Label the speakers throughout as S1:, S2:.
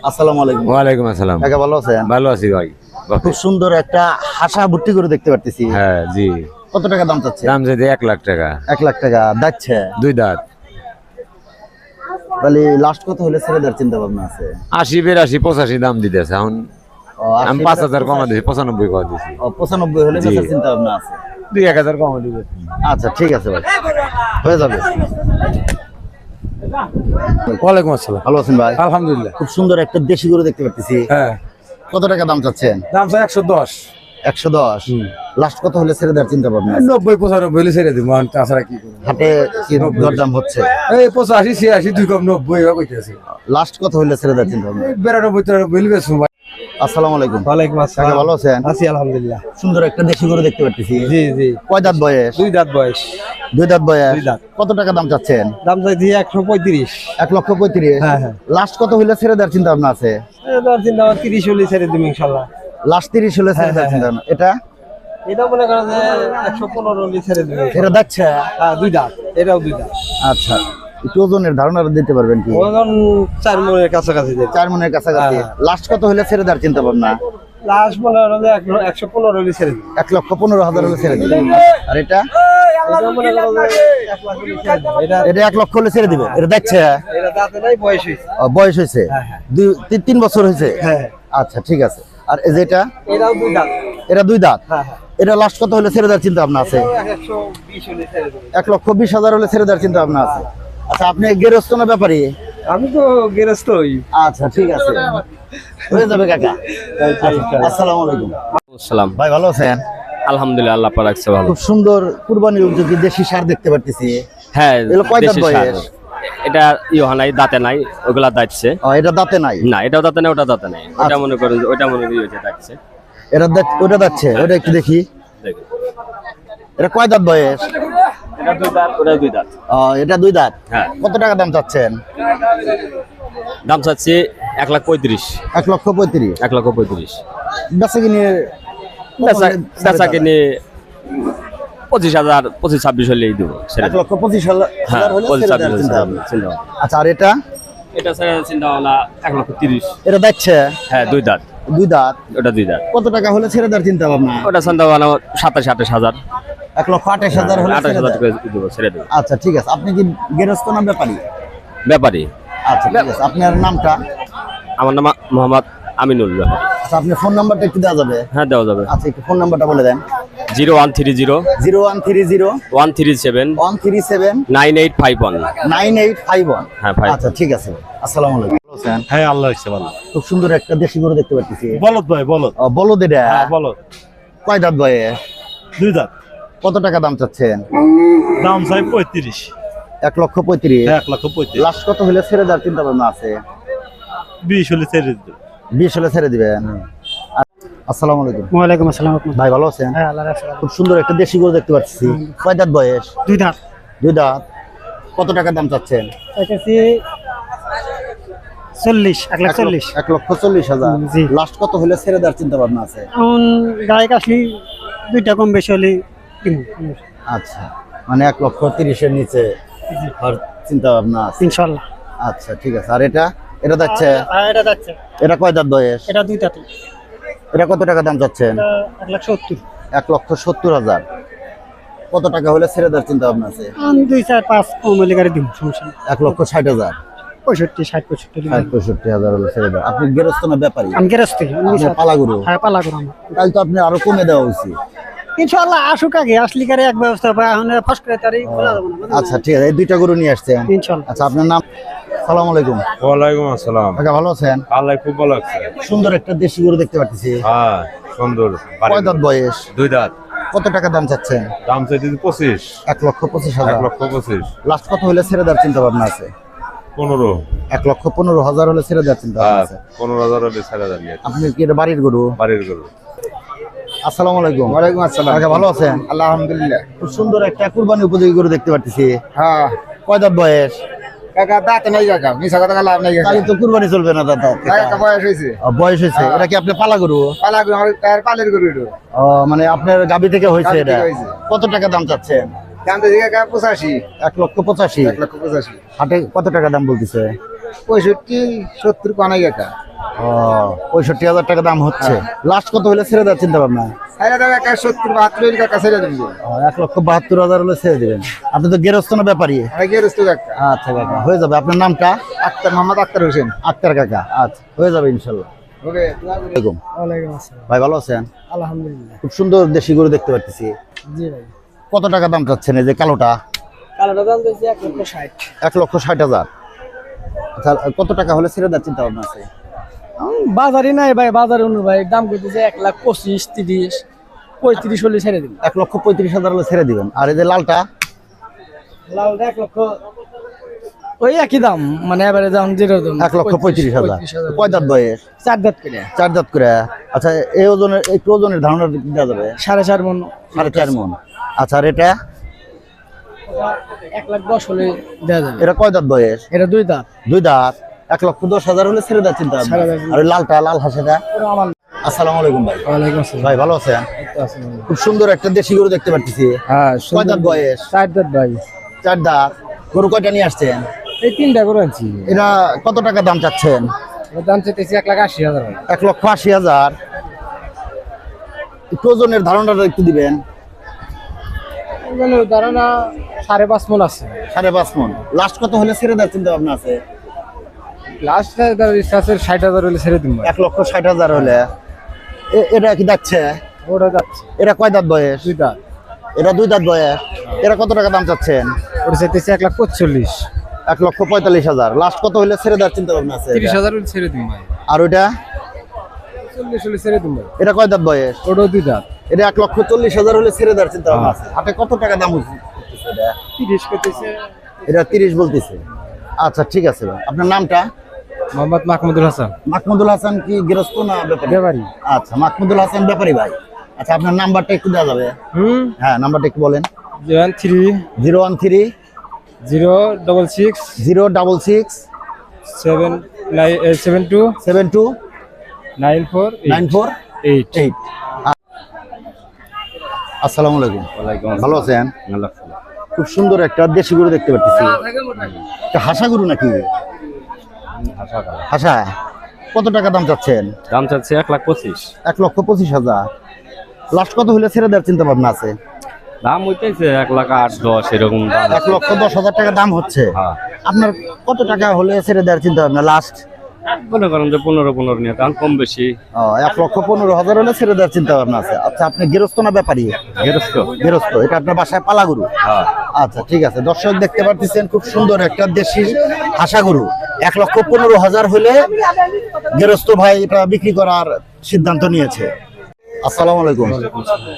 S1: আসসালামু আলাইকুম।
S2: ওয়ালাইকুম আসসালাম।
S1: কাকা ভালো আছেন?
S2: ভালো আছি ভাই।
S1: খুব সুন্দর একটা হাসা ভর্তি করে দেখতে পারতেছি।
S2: হ্যাঁ জি।
S1: কত টাকা দাম চাচ্ছে?
S2: দাম যদি 1 লাখ টাকা।
S1: 1 লাখ টাকা যাচ্ছে।
S2: 2 দাঁত।
S1: তাহলে লাস্ট কত হলে ছেড়ে দেওয়ার চিন্তা ভাবনা আছে?
S2: 80 82 85 দাম দিতেছে এখন। আমি 5000 কমা দিছি, 95 কমা দিছি।
S1: 95 হলে বেচার চিন্তা ভাবনা আছে।
S2: 2-1000 কমা দিবে।
S1: আচ্ছা ঠিক আছে ভাই, হয়ে যাবে।
S3: ওয়ালাইকুম আসসালাম।
S1: ভালো আছেন ভাই?
S3: আলহামদুলিল্লাহ।
S1: খুব সুন্দর একটা দেশি গরু দেখতে পাচ্ছি।
S3: হ্যাঁ,
S1: কত টাকা দাম চাচ্ছেন?
S3: দাম চাই 110।
S1: 110। লাস্ট কত হলে ছেড়ে দেওয়ার চিন্তা ভাবনা আছে?
S3: 90 95 হলে ছেড়ে দিব, তাছাড়া কি করব?
S1: হাটে কি দরদাম হচ্ছে?
S3: এই 85 86 2 কম 90 এভাবে কইতেছে।
S1: লাস্ট কত হলে ছেড়ে দেওয়ার চিন্তা ভাবনা?
S3: 92 93 বলি বেশু ভাই।
S1: আসসালামু আলাইকুম।
S3: ওয়ালাইকুম
S1: কাকা
S3: আসসালাম।
S1: ভালো আছেন?
S3: আছি আলহামদুলিল্লাহ।
S1: সুন্দর একটা দেশি গরু দেখতে পাচ্ছি।
S3: জি জি।
S1: কয় দাঁত বয়স?
S3: 2 দাঁত বয়স।
S1: 2 দাঁত বয়স।
S3: 2 দাঁত।
S1: কত টাকা দাম চাচ্ছেন?
S3: দাম চাই দিয়ে 135।
S1: 1,35,000।
S3: হ্যাঁ হ্যাঁ।
S1: লাস্ট কত হলে ছেড়ে দেওয়ার চিন্তা ভাবনা আছে?
S3: এবার চিন্তা 30 হলে ছেড়ে দিব ইনশাআল্লাহ।
S1: লাস্ট 30 হলে ছেড়ে দেওয়ার চিন্তা ভাবনা। এটা
S3: এটা মনে করেন যে 115 হলে ছেড়ে দিব।
S1: এটা যাচ্ছে।
S3: হ্যাঁ 2 দাঁত, এটাও 2 দাঁত।
S1: আচ্ছা, একটু ওজনের ধারণা দিতে পারবেন কি?
S3: ওজন 4 মনের কাছাকাছি দেব।
S1: 4 মনের কাছাকাছি। লাস্ট কত হলে ছেড়ে দেওয়ার চিন্তা ভাবনা?
S3: লাস্ট মনে করেন যে 115 হলে ছেড়ে দিব।
S1: 1,15,000 হলে ছেড়ে দিবেন। আর এটা
S3: এটা মনে করেন যে 1 লাখ হলে ছেড়ে দিব। এটা
S1: এটা 1 লক্ষ হলে ছেড়ে দিবে। এটা যাচ্ছে।
S3: এটা দাঁতে নাই, বয়স হইছে।
S1: বয়স হয়েছে?
S3: হ্যাঁ, হ্যাঁ।
S1: 3 বছর হয়েছে?
S3: হ্যাঁ।
S1: আচ্ছা ঠিক আছে। আর এই যেটা,
S3: এটাও 2 দাঁত।
S1: এটা 2 দাঁত।
S3: হ্যাঁ হ্যাঁ।
S1: এটা লাস্ট কত হলে ছেড়ে দেওয়ার চিন্তা ভাবনা আছে?
S3: 120 হলে ছেড়ে দিব।
S1: 1,20,000 হলে ছেড়ে দেওয়ার চিন্তা ভাবনা আছে। আচ্ছা, আপনি গেরস্ত না ব্যাপারী?
S3: আমি তো গৃহস্থই।
S1: আচ্ছা ঠিক আছে, হয়ে যাবে কাকা। আসসালামু আলাইকুম।
S4: আসসালাম।
S1: ভাই ভালো আছেন?
S4: আলহামদুলিল্লাহ, আল্লাহ পাক রাখছে ভালো।
S1: খুব সুন্দর কুরবানির উপযোগী দেশি সার দেখতে পাচ্ছি।
S4: হ্যাঁ,
S1: এগুলো কয় দাঁত
S4: দেশি
S1: বয়স?
S4: ষাঁড়। এটা নাই, দাঁতে নাই, ওগুলা দাঁতছে।
S1: এটা দাঁতে নাই।
S4: না, এটাও দাঁতে নাই, ওটা দাঁতে নাই। ওটা মনে করেন যে ওইটা মনে করি ওইটা দাঁতছে।
S1: ওটা যাচ্ছে। ওটা একটু দেখি।
S4: দেখুন।
S1: এটা কয় দাঁত বয়স?
S4: এটা 2 দাঁত, ওটা 2 দাঁত।
S1: এটা 2 দাঁত।
S4: হ্যাঁ।
S1: কত টাকা দাম চাচ্ছেন?
S4: দাম চাচ্ছি 1,35,000।
S1: 1,35,000।
S4: 1,35,000।
S1: বেচা কিনে
S4: বেচা কিনে 25,000 25-26 হলেই দেবো। ছেড়ে দেবো।
S1: 1,25,000
S4: হ্যাঁ,
S1: হলে ছেড়ে দেওয়ার চিন্তা ভাবনা।
S4: চিন্তা ভাবনা।
S1: আচ্ছা, আর এটা
S4: এটা চিন্তা ভাবনা 1,30,000।
S1: এটা যাচ্ছে।
S4: হ্যাঁ, 2 দাঁত।
S1: 2 দাঁত।
S4: ওটা 2 দাঁত।
S1: কত টাকা হলে ছেড়ে দেওয়ার চিন্তা ভাবনা?
S4: ওটা চিন্তা ভাবনা 27-28,000।
S1: 1,28,000 হলে ছেড়ে
S4: 28,000
S1: দেওয়া।
S4: করে দেবো, ছেড়ে দেবো।
S1: আচ্ছা ঠিক আছে। আপনি কি গেরস্ত না ব্যাপারী?
S4: ব্যাপারী।
S1: আচ্ছা ঠিক আছে। আপনার নামটা?
S4: আমার নাম মোহাম্মদ আমিনুল ব্যাপারী।
S1: আচ্ছা, আপনার ফোন নাম্বারটা একটু দেওয়া যাবে?
S4: হ্যাঁ, দেওয়া যাবে।
S1: আচ্ছা, একটু ফোন নাম্বারটা বলে দেন।
S4: 0130
S1: 0130
S4: 137
S1: 137
S4: 9851।
S1: 9851।
S4: হ্যাঁ, 5।
S1: আচ্ছা ঠিক আছে। আসসালামু আলাইকুম। ভালো আছেন?
S5: হ্যাঁ, আল্লাহ রাখছে ভালো।
S1: খুব সুন্দর একটা দেশি গরু দেখতে পাচ্ছি।
S5: বলদ ভাই, বলদ।
S1: বলদ এটা?
S5: হ্যাঁ, বলদ।
S1: কয় দাঁত বয়স?
S5: 2 দাঁত।
S1: কত টাকা দাম চাচ্ছেন?
S5: দাম চাই 35।
S1: 1,35,000।
S5: 1,35,000।
S1: লাস্ট কত হলে ছেড়ে দেওয়ার চিন্তা ভাবনা আছে?
S5: 20 হলে ছেড়ে দিত।
S1: 20 হলে ছেড়ে দিবেন। আসসালামু আলাইকুম।
S3: ওয়ালাইকুম আসসালাম।
S1: ভাই ভালো আছেন?
S3: হ্যাঁ, আল্লাহ রাখছে।
S1: খুব সুন্দর একটা দেশি গরু দেখতে পাচ্ছি। কয় দাঁত বয়স?
S3: 2 দাঁত।
S1: 2 দাঁত। কত টাকা দাম চাচ্ছেন?
S3: এটাছি 40, 1,40,000।
S1: 1,40,000।
S3: জি।
S1: লাস্ট কত হলে ছেড়ে দেওয়ার চিন্তা ভাবনা আছে?
S3: এখন গায়ে আসলে 2টা কম বেশি হলে কিনব
S1: আচ্ছা, মানে 1,30,000 নিচে আর চিন্তা ভাবনা আছে।
S3: ইনশাআল্লাহ।
S1: আচ্ছা ঠিক আছে। আর এটা যাচ্ছে।
S3: এটা যাচ্ছে।
S1: এটা কয় দাঁত বয়স?
S3: এটা 2 দাঁত।
S1: এটা কত টাকা দাম চাচ্ছেন?
S3: 1,70,000।
S1: 1,70,000। কত টাকা হলে ছেড়ে দেওয়ার চিন্তা ভাবনা আছে?
S3: 2 4 5 কম হলে গাড়ি দিব, সমস্যা নেই।
S1: 1,60,000।
S3: 65 60 65
S1: 65,000 হলে ছেড়ে দেওয়া। আপনি গেরস্ত না ব্যাপারী?
S3: আমি গেরস্তি।
S1: আপনার পালা গরু?
S3: হ্যাঁ, পালা গরু আমার।
S1: তাহলে তো আপনি আরো কমে দেওয়া উচিত।
S3: ইনশাআল্লাহ আসুক আগে, আসলে গাড়ি এক ব্যবস্থা পায়। এখন ফার্স্ট করে তারিখ বলা যাবে না।
S1: আচ্ছা ঠিক আছে। এই 2টা গরু নিয়ে আসছেন?
S3: ইনশাআল্লাহ।
S1: আচ্ছা, আপনার নাম? সালাম আলাইকুম।
S5: ওয়ালাইকুম আসসালাম।
S1: কাকা ভালো আছেন?
S5: আল্লাহ খুব ভালো লাগছে।
S1: সুন্দর একটা দেশি গরু দেখতে পাচ্ছি।
S5: হ্যাঁ, সুন্দর।
S1: কয় দাঁত বয়স?
S5: 2 দাঁত।
S1: কত টাকা দাম চাচ্ছেন?
S5: দাম চাইতে 25।
S1: 1,25,000।
S5: 1,25,000।
S1: লাস্ট কত হলে ছেড়ে দেওয়ার চিন্তা ভাবনা আছে?
S5: 15।
S1: 1,15,000 হলে ছেড়ে দেওয়ার চিন্তা ভাবনা
S5: হ্যাঁ,
S1: আছে।
S5: 15,000 হলে ছেড়ে দেন।
S1: আপনি কি এটা বাড়ির গরু?
S5: বাড়ির গরু।
S1: আসসালামু আলাইকুম।
S3: ওয়ালাইকুম আসসালাম।
S1: কাকা ভালো আছেন?
S3: আলহামদুলিল্লাহ।
S1: খুব সুন্দর একটা কুরবানি উপযোগী গরু দেখতে পাচ্ছি।
S3: হ্যাঁ,
S1: কয় দাঁত বয়স?
S3: কাকা দাঁত নাই কাকা, মিছা কথা লাভ নাই কাকা।
S1: তাহলে তো কুরবানি চলবে না দাদা।
S3: কাকা বয়স হয়েছে।
S1: বয়স হয়েছে। এটা কি আপনার পালা গরু?
S3: পালা গরু, আমার পালের গরু এটা।
S1: মানে আপনার গাবি থেকে হয়েছে
S3: গাভী
S1: এটা?
S3: থেকে হয়েছে।
S1: কত টাকা দাম চাচ্ছেন?
S3: জানতে দিকে কাকা 85।
S1: 1,85,000।
S3: 1,85,000।
S1: হাটে কত টাকা দাম বলতেছে?
S3: 65 70 কানাই কাকা।
S1: ও 65,000 টাকা দাম হচ্ছে। লাস্ট কত হলে ছেড়ে দেওয়ার চিন্তা ভাবনা? 1,72,000 হলে ছেড়ে দিবেন। আপনি তো গেরস্ত না ব্যাপারী? আচ্ছা কাকা, হয়ে যাবে। আপনার নামটা?
S3: আক্তার, মোহাম্মদ আক্তার হোসেন।
S1: আক্তার কাকা, আচ্ছা হয়ে যাবে ইনশাল্লাহ। ওয়ালাইকুম।
S3: ওয়ালাইকুম আসসালাম।
S1: ভাই ভালো আছেন?
S3: আলহামদুলিল্লাহ।
S1: খুব সুন্দর দেশি গরু দেখতে পাচ্ছি।
S3: জি ভাই।
S1: কত টাকা দাম চাচ্ছেন এই যে কালোটা?
S3: কালোটা দাম দিয়েছি 1,60,000।
S1: 1,60,000। আচ্ছা, কত টাকা হলে ছেড়ে দেওয়ার চিন্তা ভাবনা আছে?
S3: বাজারে নাই ভাই, বাজারে অন্য ভাই দাম করতেছে 1,25,000, 30, 35 হলে ছেড়ে দিন।
S1: 1,35,000 হলে ছেড়ে দিবেন। আর এই যে লালটা?
S3: লালটা 1 লক্ষ, ওই একই দাম, মানে এবারে দাম যেটা দাম
S1: 1,35,000। কয় দাঁত বয়স?
S3: 4 দাঁত করে।
S1: 4 দাঁত করে। আচ্ছা, এই ওজনের একটু ওজনের ধারণা দেওয়া যাবে?
S3: 4.5 মণ।
S1: 4.5 মণ। আচ্ছা, আর এটা?
S3: 1,10,000 হলে দেওয়া যাবে।
S1: এটা কয় দাঁত বয়স?
S3: এটা 2 দাঁত।
S1: 2 দাঁত। 1,10,000 হলে ছেড়ে দেওয়ার চিন্তা ভাবনা। আর ওই লালটা, লাল হাঁসেটা?
S3: আমার।
S1: আসসালামু আলাইকুম ভাই।
S3: ওয়ালাইকুম আসসালাম।
S1: ভাই ভালো আছেন? খুব সুন্দর একটা দেশি গরু দেখতে পাচ্ছি।
S3: হ্যাঁ,
S1: কয় দাঁত বয়স?
S3: 4 দাঁত ভাই।
S1: 4 দাঁত। গরু কয়টা নিয়ে আসছেন?
S3: এই 3টা করে আনছি।
S1: এটা কত টাকা দাম চাচ্ছেন?
S3: দাম চাইতেছি 1,80,000 ভাই।
S1: 1,80,000। একটু ওজনের ধারণাটা একটু দিবেন।
S3: ধারণা 5.5 মণ আছে।
S1: 5.5 মণ। লাস্ট কত হলে ছেড়ে দেওয়ার চিন্তা ভাবনা আছে?
S3: লাস্ট ইচ্ছা আছে 60,000 হলে ছেড়ে দিন ভাই।
S1: 1,60,000 হলে। এটা কি যাচ্ছে?
S3: ওটা যাচ্ছে।
S1: এটা কয় দাঁত বয়স?
S3: 2 দাঁত।
S1: এটা 2 দাঁত বয়স। এটা কত টাকা দাম চাচ্ছেন?
S3: ওটা চাইতেছি 1,45,000।
S1: 1,45,000। লাস্ট কত হলে ছেড়ে দেওয়ার চিন্তা ভাবনা আছে?
S3: 30,000 হলে ছেড়ে দিন ভাই।
S1: আর ওইটা?
S3: 40 হলে ছেড়ে দিন ভাই।
S1: এটা কয় দাঁত বয়স?
S3: ওটাও 2 দাঁত।
S1: এটা 1,40,000 হলে ছেড়ে দেওয়ার চিন্তা ভাবনা আছে। হাটে কত টাকা দাম হচ্ছে এটা?
S3: 30 করতেছে।
S1: এটা 30 বলতেছে। আচ্ছা ঠিক আছে ভাই। আপনার নামটা?
S3: মোহাম্মদ মাহমুদুল হাসান।
S1: মাহমুদুল হাসান কি গৃহস্থ না ব্যাপারী?
S3: ব্যাপারী।
S1: আচ্ছা, মাহমুদুল হাসান ব্যাপারী ভাই। আচ্ছা, আপনার নাম্বারটা একটু দেওয়া যাবে? হ্যাঁ, নাম্বারটা একটু বলেন।
S3: 013
S1: 013
S3: 066
S1: 066
S3: 72
S1: 72
S3: 94
S1: 94 8। আসসালামু আলাইকুম।
S4: ওয়ালাইকুম
S1: ভালো আছেন?
S4: আসসালাম।
S1: খুব সুন্দর একটা দেশি গরু দেখতে পাচ্ছি। এটা হাসা গরু নাকি? হাসা। কত টাকা দাম চাচ্ছেন?
S4: দাম চাচ্ছে 1,25,000।
S1: 1,25,000। লাস্ট কত হলে ছেড়ে দেওয়ার চিন্তা ভাবনা আছে?
S4: দাম হইতেছে 1,08,10 এরকম দাম।
S1: 1,10,000 টাকা দাম হচ্ছে।
S4: হ্যাঁ,
S1: আপনার কত টাকা হলে ছেড়ে দেওয়ার চিন্তা ভাবনা লাস্ট?
S4: মনে করেন যে 15 নিয়ে তখন কম বেশি।
S1: 1,15,000 হলে ছেড়ে দেওয়ার চিন্তা ভাবনা আছে। আচ্ছা, আপনি গৃহস্থ না ব্যাপারী?
S4: গেরস্ত।
S1: গৃহস্থ। এটা আপনার বাসায় পালা গরু?
S4: হ্যাঁ।
S1: আচ্ছা ঠিক আছে। দর্শক দেখতে পাচ্ছেন খুব সুন্দর একটা দেশি হাসা গরু। 1,15,000 হলে গৃহস্থ ভাই এটা বিক্রি করার সিদ্ধান্ত নিয়েছে। আসসালামু আলাইকুম।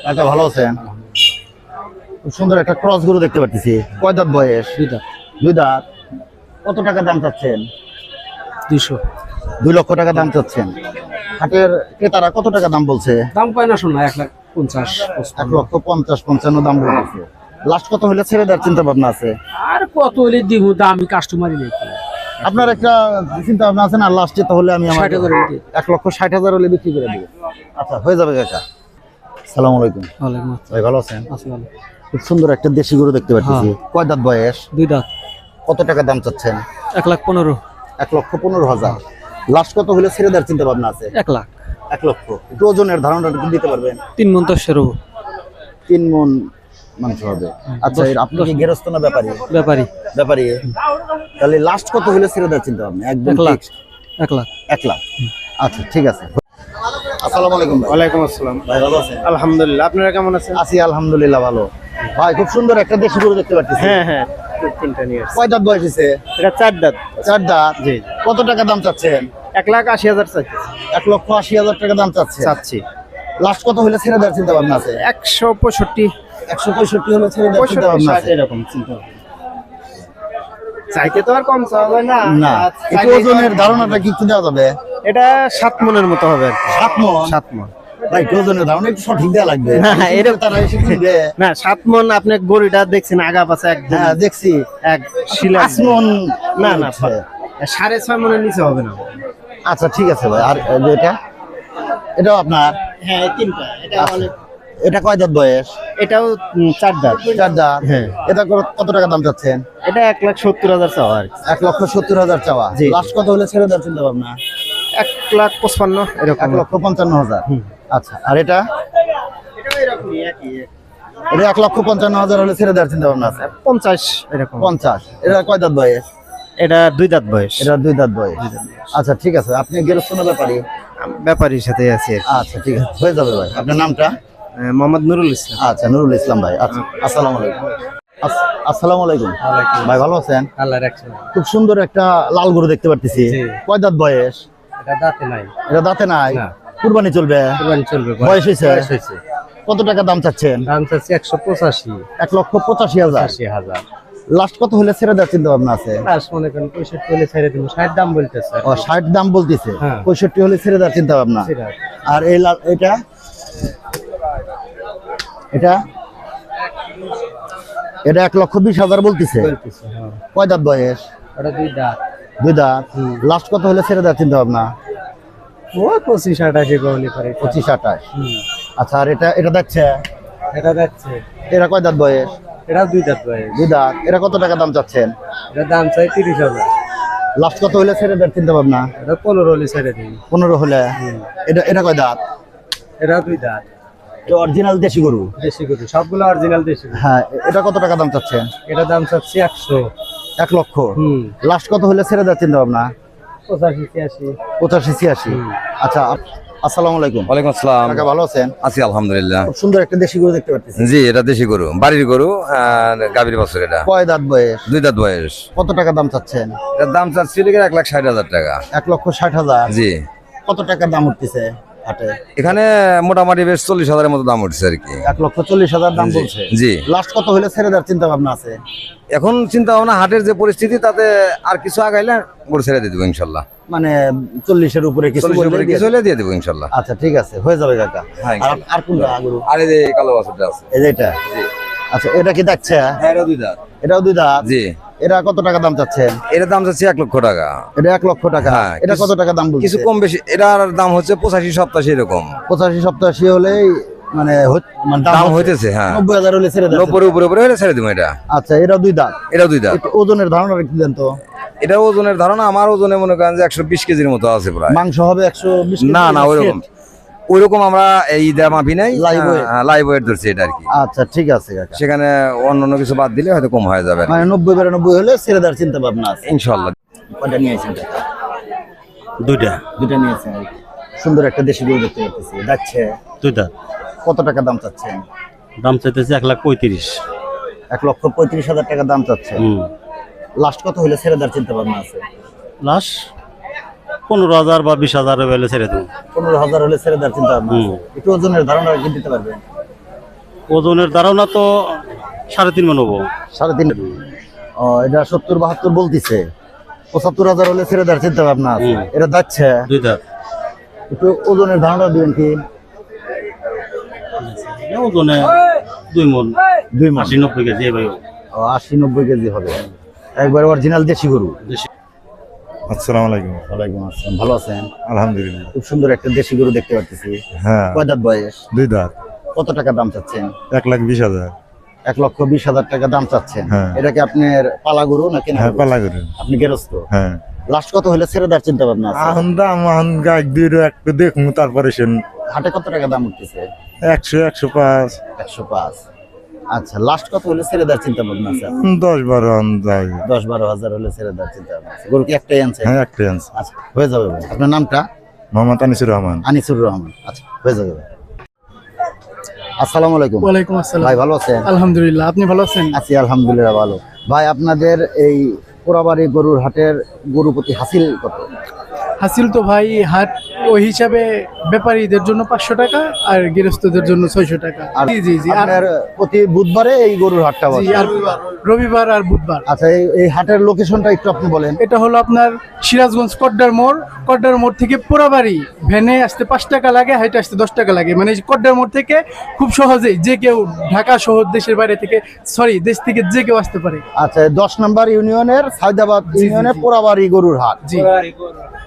S1: কাকা ভালো আছেন? খুব সুন্দর একটা ক্রস গরু দেখতে পাচ্ছি। কয় দাঁত বয়স?
S3: 2 দাঁত।
S1: 2 দাঁত। কত টাকা দাম চাচ্ছেন?
S3: 200।
S1: 2 লক্ষ টাকা দাম চাচ্ছেন। হাটের ক্রেতারা কত টাকা দাম বলছে?
S3: দাম পায় না শোনা 1,50,000।
S1: 1,50,055 দাম বলছে। লাস্ট কত হলে ছেড়ে দেওয়ার চিন্তা ভাবনা আছে?
S3: আর কত হলে দিব, দামি কাস্টমারই নেই।
S1: আপনার একটা চিন্তা ভাবনা আছে না লাস্টে? তাহলে আমি
S3: 60,000 হলে
S1: 1,60,000 হলে বিক্রি করে দেবো। আচ্ছা হয়ে যাবে কাকা। আসসালামু আলাইকুম।
S3: ওয়ালাইকুম
S1: ভাই ভালো আছেন?
S3: আসসালাম।
S1: খুব সুন্দর একটা দেশি গরু দেখতে পাচ্ছি। কয় দাঁত বয়স?
S3: 2 দাঁত।
S1: কত টাকা দাম চাচ্ছেন?
S3: 1,15,000।
S1: 1,15,000। লাস্ট কত হলে ছেড়ে দেওয়ার চিন্তা ভাবনা আছে?
S3: 1 লাখ।
S1: 1 লক্ষ। একটু ওজনের ধারণাটা একটু দিতে পারবেন?
S3: 3 মণ 10 হবো।
S1: 3 মণ মাংস হবে। আচ্ছা, আপনি কি গৃহস্থ না ব্যাপারী?
S3: ব্যাপারী।
S1: ব্যাপারী। তাহলে লাস্ট কত হলে ছেড়ে দেওয়ার চিন্তা ভাবনা? একদম
S3: 1 লাখ। 1 লাখ।
S1: 1 লাখ। আচ্ছা ঠিক আছে। আসসালামু আলাইকুম ভাই।
S3: ওয়ালাইকুম আসসালাম।
S1: ভাই ভালো আছেন?
S3: আলহামদুলিল্লাহ। আপনারা কেমন আছেন?
S1: আছি আলহামদুলিল্লাহ ভালো। ভাই খুব সুন্দর একটা দেশি গরু দেখতে পাচ্ছি।
S3: হ্যাঁ, 3টা নিয়ে আসছি।
S1: কয় দাঁত বয়স হয়েছে?
S3: এটা 4 দাঁত।
S1: 4 দাঁত।
S3: জি।
S1: কত টাকা দাম চাচ্ছেন?
S3: 1,80,000 চাইছি।
S1: 1,80,000 টাকা দাম চাচ্ছে।
S3: চাচ্ছি।
S1: লাস্ট কত হলে ছেড়ে দেওয়ার চিন্তা ভাবনা আছে?
S3: 165।
S1: 165 হলে ছেড়ে দেওয়ার চিন্তা ভাবনা আছে।
S3: এরকম চিন্তা ভাবনা। চাইতে তো আর কম চাওয়া না।
S1: না, একটু ওজনের ধারণাটা কি একটু দেওয়া যাবে?
S3: এটা 7 মণের মতো হবে।
S1: 7 মণ।
S3: 7 মণ।
S1: ভাই একটু ওজনের ধারণা একটু সঠিক দেওয়া লাগবে।
S3: না, এরকম
S1: তারা এসে কিনবে।
S3: না, 7 মণ। আপনি গরুটা দেখছেন আগা পাশে একদম।
S1: হ্যাঁ দেখছি।
S3: এক শিলা।
S1: 5 মণ।
S3: না, 6.5 মণের নিচে হবে না।
S1: আচ্ছা ঠিক আছে ভাই। আর এই যে এটা? এটাও আপনার?
S3: হ্যাঁ, 3টা। এটা অনেক।
S1: এটা কয় দাঁত বয়স?
S3: এটাও 4 দাঁত।
S1: 4 দাঁত।
S3: হ্যাঁ।
S1: এটা কত টাকা দাম চাচ্ছেন?
S3: এটা 1,70,000 চাওয়া আর কি।
S1: 1,70,000 চাওয়া।
S3: জি।
S1: লাস্ট কত হলে ছেড়ে দেওয়ার চিন্তা ভাবনা?
S6: 1,55,000 এরকম।
S1: 1,55,000। আচ্ছা, আর এটা? এটা 1,55,000 হলে ছেড়ে দেওয়ার চিন্তা ভাবনা আছে?
S6: 50 এরকম।
S1: 50। এটা কয় দাঁত বয়স?
S6: এটা 2 দাঁত বয়স।
S1: এটা 2 দাঁত বয়স। আচ্ছা ঠিক আছে, আপনি গেরস্ত না ব্যাপারী?
S6: ব্যাপারীর সাথে আছে।
S1: আচ্ছা ঠিক আছে, হয়ে যাবে ভাই। আপনার নামটা?
S6: মোহাম্মদ নুরুল ইসলাম।
S1: আচ্ছা, নুরুল ইসলাম ভাই। আচ্ছা, আসসালামু আলাইকুম। আসসালামু আলাইকুম ভাই, ভালো আছেন?
S6: আল্লাহ রাখছে।
S1: খুব সুন্দর একটা লাল গরু দেখতে পারতেছি। কয় দাঁত বয়স?
S6: এটা দাঁতে নাই।
S1: এটা দাঁতে নাই?
S6: না।
S1: কুরবানি চলবে?
S6: কুরবানি চলবে।
S1: বয়স হয়েছে? কত টাকা দাম চাচ্ছেন?
S6: দাম চাচ্ছি 185।
S1: 1,85,000।
S6: 80,000।
S1: লাস্ট কত হলে ছেড়ে দেওয়ার চিন্তা ভাবনা আছে?
S6: লাস্ট মনে করেন 65 হলে ছেড়ে দিব। 60 দাম বলতেছে।
S1: ও 60 দাম বলতেছে।
S6: হ্যাঁ।
S1: 65 হলে ছেড়ে দেওয়ার চিন্তা ভাবনা। আর এই এটা এটা এটা 1,20,000 বলতেছে। কয় দাঁত বয়স?
S6: ওটা 2 দাঁত।
S1: 2 দাঁত। লাস্ট কত হলে ছেড়ে দেওয়ার চিন্তা ভাবনা?
S6: ওই 25-28 গহলি করে।
S1: 25-28। আচ্ছা, আর এটা দেখছে?
S6: এটা যাচ্ছে।
S1: এরা কয় দাঁত বয়স?
S6: এটা 2 দাঁত বয়স।
S1: 2 দাঁত। এরা কত টাকা দাম চাচ্ছেন?
S6: এটা দাম চাই 30,000।
S1: লাস্ট কত হলে ছেড়ে দেওয়ার চিন্তা ভাবনা?
S6: এটা 15 হলে ছেড়ে দিই।
S1: 15 হলে। এটা কয় দাঁত?
S6: এটা 2 দাঁত।
S1: এটা অরিজিনাল দেশি গরু?
S6: দেশি গরু সবগুলো অরিজিনাল দেশি গরু।
S1: হ্যাঁ, এটা কত টাকা দাম চাচ্ছেন?
S6: এটা দাম চাচ্ছি 100।
S1: 1 লক্ষ। লাস্ট কত হলে ছেড়ে দেওয়ার চিন্তা ভাবনা?
S6: 85-86।
S1: 85-86। আচ্ছা, আসসালামু আলাইকুম।
S2: ওয়ালাইকুম আসসালাম।
S1: কাকা ভালো আছেন?
S2: আছি আলহামদুলিল্লাহ।
S1: খুব সুন্দর একটা দেশি গরু দেখতে পাচ্ছি।
S2: জি, এটা দেশি গরু, বাড়ির গরু, গাভীর বছর। এটা
S1: কয় দাঁত বয়স?
S2: 2 দাঁত বয়স।
S1: কত টাকা দাম চাচ্ছেন?
S2: এটার দাম চাচ্ছি 1,60,000 টাকা।
S1: 1,60,000।
S2: জি,
S1: কত টাকা দাম উঠতেছে হাটে?
S2: এখানে মোটামুটি বেশ 40,000-এর মতো দাম উঠছে আর কি।
S1: 1,40,000 দাম
S2: জি,
S1: বলছে।
S2: জি।
S1: লাস্ট কত হলে ছেড়ে দেওয়ার চিন্তা ভাবনা আছে?
S2: এখন চিন্তা ভাবনা হাটের যে পরিস্থিতি, তাতে আর কিছু আগাইলে গরু ছেড়ে দিয়ে দেবো ইনশাল্লাহ।
S1: মানে 40-এর উপরে কিছু
S2: 40-এর
S1: বললে
S2: উপরে
S1: দিয়ে
S2: কিছু হলে দিয়ে দেবো ইনশাল্লাহ।
S1: আচ্ছা ঠিক আছে, হয়ে যাবে কাকা।
S2: হ্যাঁ,
S1: আর কোনটা গরু?
S2: আর এই যে কালো বাছুরটা আছে।
S1: এই যে এটা? আচ্ছা, এটা কি দেখছে?
S2: হ্যাঁ, এটা 2 দাঁত।
S1: এটাও 2 দাঁত?
S2: জি।
S1: এটা কত টাকা দাম চাচ্ছেন?
S2: এটার দাম চাচ্ছি 1 লক্ষ টাকা।
S1: এটা 1 লক্ষ টাকা।
S2: হ্যাঁ,
S1: এটা কত টাকা দাম বলছে?
S2: কিছু কম বেশি। এটার দাম হচ্ছে 85-87 এরকম
S1: 85-87 হলেই মানে
S2: দাম হইতেছে। হ্যাঁ,
S1: 90,000 হলে ছেড়ে দেন?
S2: 90-এর উপরে উপরে হলে ছেড়ে দিব এটা।
S1: আচ্ছা, এটা 2 দাঁত।
S2: এটা 2 দাঁত।
S1: একটু ওজনের ধারণা একটু দেন তো।
S2: এটা ওজনের ধারণা, আমার ওজনে মনে করেন যে 120 কেজির মতো আছে প্রায়।
S1: মাংস হবে 120 কেজি?
S2: না না, ওইরকম আমরা এই দেয়া মাপি নাই,
S1: Live weight?
S2: লাইভ ওয়েট ধরছি এটা আর কি।
S1: আচ্ছা ঠিক আছে কাকা।
S2: সেখানে অন্য কিছু বাদ দিলে হয়তো কম হয়ে যাবে
S1: মানে 90-92 হলে ছেড়ে দেওয়ার চিন্তা ভাবনা আছে
S2: ইনশাল্লাহ।
S1: কয়টা নিয়েছেন কাকা?
S6: 2টা।
S1: 2টা নিয়েছেন। সুন্দর একটা দেশি গরু দেখতে পাচ্ছি। যাচ্ছে?
S6: 2টা।
S1: কত টাকা দাম চাচ্ছেন?
S6: দাম চাইতেছে 1,35,000।
S1: 1,35,000 টাকা দাম চাচ্ছেন। লাস্ট কত হলে ছেড়ে দেওয়ার চিন্তা ভাবনা আছে?
S6: লাস্ট 15,000 বা 20,000 হলে ছেড়ে দেব।
S1: 15,000 হলে ছেড়ে দেওয়ার চিন্তা ভাবনা আছে। একটু ওজনের ধারণা কি দিতে পারবেন?
S6: ওজনের ধারণা তো 3.5 মণ হবো।
S1: 3.5। ও, এটা 70-72 বলতিছে। 75,000 হলে ছেড়ে দেওয়ার চিন্তা ভাবনা আছে। এটা যাচ্ছে?
S6: 2 দাঁত।
S1: একটু ওজনের ধারণা দিবেন কি?
S6: ওজনে 2 মণ।
S1: 2 মণ।
S6: 80-90 কেজি ভাই।
S1: 80-90 কেজি হবে। একবার অরিজিনাল দেশি গরু।
S5: আসসালামু আলাইকুম।
S1: ওয়ালাইকুম আসসালাম। ভালো আছেন?
S5: আলহামদুলিল্লাহ।
S1: খুব সুন্দর একটা দেশি গরু দেখতে পাচ্ছি।
S5: হ্যাঁ,
S1: কয় দাঁত বয়স?
S5: 2 দাঁত।
S1: কত টাকা দাম চাচ্ছেন?
S5: 1,20,000।
S1: 1,20,000 টাকা দাম চাচ্ছেন।
S5: হ্যাঁ।
S1: এটা কি আপনার পালা গরু নাকি?
S5: হ্যাঁ, পালা করে।
S1: আপনি গেরস্ত?
S5: হ্যাঁ।
S1: লাস্ট কত হলে ছেড়ে দেওয়ার চিন্তা ভাবনা আছে?
S5: এখন দাম গাছ দুইরো একটু দেখুন, তারপরে
S1: হাটে কত টাকা দাম উঠতেছে?
S5: 100, 105,
S1: 105। আচ্ছা, লাস্ট কত হলে ছেড়ে দেওয়ার চিন্তা ভাবনা আছে?
S5: 10-12 যায়।
S1: 10-12,000 হলে ছেড়ে দেওয়ার চিন্তা ভাবনা আছে। গরু কি একটাই আনছে?
S5: হ্যাঁ, একটাই আছে।
S1: আচ্ছা, হয়ে যাবে ভাই। আপনার নামটা?
S5: মোহাম্মদ আনিসুর রহমান।
S1: আনিসুর রহমান। আচ্ছা, হয়ে যাবে ভাই। আসসালামু আলাইকুম।
S3: ওয়ালাইকুম আসসালাম।
S1: ভাই ভালো আছেন?
S3: আলহামদুলিল্লাহ, আপনি ভালো আছেন?
S1: আছি আলহামদুলিল্লাহ ভালো। ভাই, আপনাদের এই পোড়াবাড়ি গরুর হাটের গরু প্রতি হাসিল কত?
S3: হাসিল তো ভাই হাট ওই হিসাবে ব্যাপারীদের জন্য 500 টাকা আর গৃহস্থদের জন্য 600 টাকা।
S1: আর
S3: জি জি জি। আর
S1: আপনার প্রতি বুধবারে এই গরুর হাটটা
S3: জি,
S1: বসে?
S3: আর রবিবার আর বুধবার।
S1: আচ্ছা, এই হাটের লোকেশনটা একটু আপনি বলেন।
S3: এটা হলো আপনার সিরাজগঞ্জ কড্ডার মোড় থেকে পোড়াবাড়ি ভ্যানে আসতে 5 টাকা লাগে, হাইটে আসতে 10 টাকা লাগে। মানে কড্ডার মোড় থেকে খুব সহজেই যে কেউ ঢাকা শহর দেশের বাইরে থেকে দেশ থেকে যে কেউ আসতে পারে।
S1: আচ্ছা, 10 নম্বর ইউনিয়নের সাইদাবাদ ইউনিয়নের পোড়াবাড়ি গরুর হাট।
S3: জি।